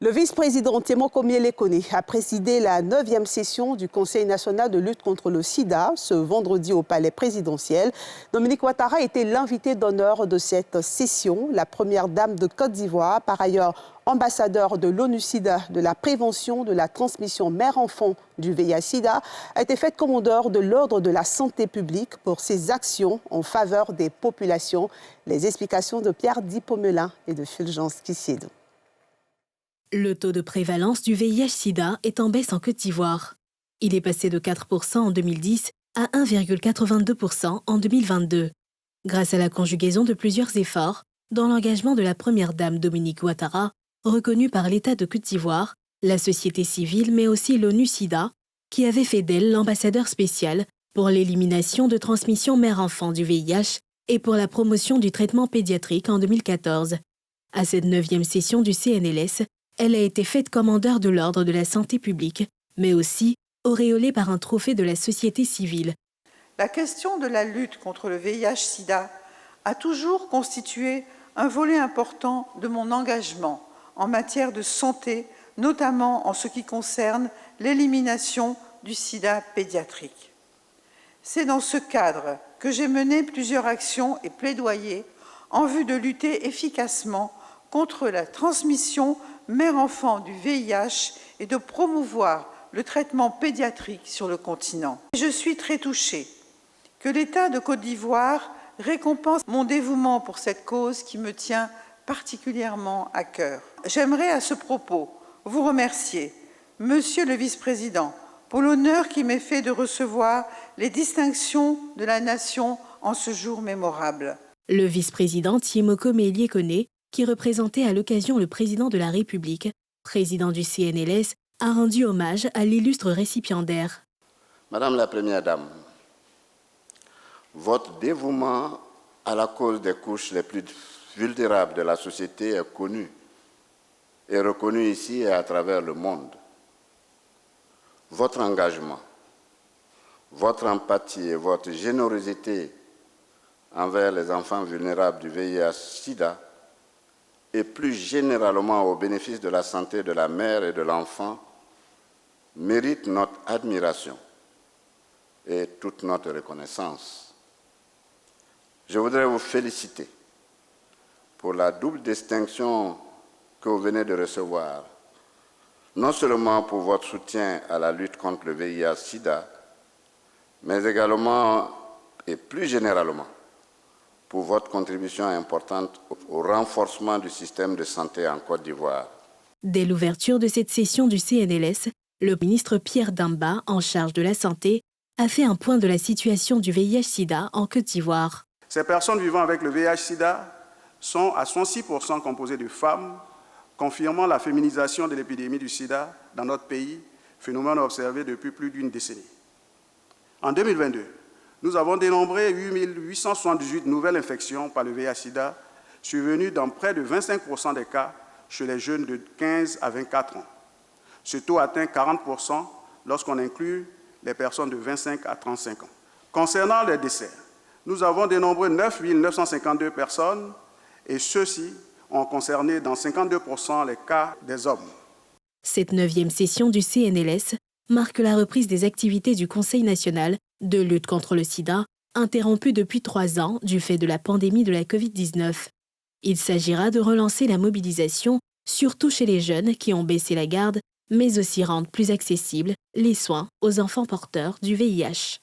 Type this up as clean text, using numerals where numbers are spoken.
Le vice-président Temoko Miele-Kone a présidé la 9e session du Conseil national de lutte contre le sida ce vendredi au palais présidentiel. Dominique Ouattara était l'invité d'honneur de cette session. La première dame de Côte d'Ivoire, par ailleurs ambassadeur de l'ONU-SIDA de la prévention de la transmission mère-enfant du VIH-SIDA, a été faite commandeur de l'ordre de la santé publique pour ses actions en faveur des populations. Les explications de Pierre Dipomelin et de Fulgence Kissédou. Le taux de prévalence du VIH-Sida est en baisse en Côte d'Ivoire. Il est passé de 4% en 2010 à 1,82% en 2022, grâce à la conjugaison de plusieurs efforts, dont l'engagement de la première dame Dominique Ouattara, reconnue par l'État de Côte d'Ivoire, la société civile mais aussi l'ONU-SIDA, qui avait fait d'elle l'ambassadeur spécial pour l'élimination de transmission mère-enfant du VIH et pour la promotion du traitement pédiatrique en 2014. À cette 9e session du CNLS, elle a été faite commandeur de l'ordre de la santé publique, mais aussi auréolée par un trophée de la société civile. La question de la lutte contre le VIH-Sida a toujours constitué un volet important de mon engagement en matière de santé, notamment en ce qui concerne l'élimination du sida pédiatrique. C'est dans ce cadre que j'ai mené plusieurs actions et plaidoyers en vue de lutter efficacement contre la transmission mère-enfant du VIH et de promouvoir le traitement pédiatrique sur le continent. Je suis très touchée que l'État de Côte d'Ivoire récompense mon dévouement pour cette cause qui me tient particulièrement à cœur. J'aimerais à ce propos vous remercier, Monsieur le Vice-président, pour l'honneur qui m'est fait de recevoir les distinctions de la nation en ce jour mémorable. Le vice-président Temoko Miele-Kone, qui représentait à l'occasion le président de la République, président du CNLS, a rendu hommage à l'illustre récipiendaire. Madame la Première Dame, votre dévouement à la cause des couches les plus vulnérables de la société est connu et reconnu ici et à travers le monde. Votre engagement, votre empathie et votre générosité envers les enfants vulnérables du VIH-Sida et plus généralement au bénéfice de la santé de la mère et de l'enfant méritent notre admiration et toute notre reconnaissance. Je voudrais vous féliciter pour la double distinction que vous venez de recevoir, non seulement pour votre soutien à la lutte contre le VIH-Sida, mais également et plus généralement pour votre contribution importante au renforcement du système de santé en Côte d'Ivoire. Dès l'ouverture de cette session du CNLS, le ministre Pierre Damba, en charge de la santé, a fait un point de la situation du VIH-Sida en Côte d'Ivoire. Ces personnes vivant avec le VIH-Sida sont à 106% composées de femmes, confirmant la féminisation de l'épidémie du sida dans notre pays, phénomène observé depuis plus d'une décennie. En 2022, nous avons dénombré 8 878 nouvelles infections par le VIH-Sida, survenues dans près de 25% des cas chez les jeunes de 15 à 24 ans. Ce taux atteint 40% lorsqu'on inclut les personnes de 25 à 35 ans. Concernant les décès, nous avons dénombré 9 952 personnes et ceux-ci ont concerné dans 52% les cas des hommes. Cette 9e session du CNLS marque la reprise des activités du Conseil national de lutte contre le sida, interrompue depuis 3 ans du fait de la pandémie de la Covid-19. Il s'agira de relancer la mobilisation, surtout chez les jeunes qui ont baissé la garde, mais aussi rendre plus accessibles les soins aux enfants porteurs du VIH.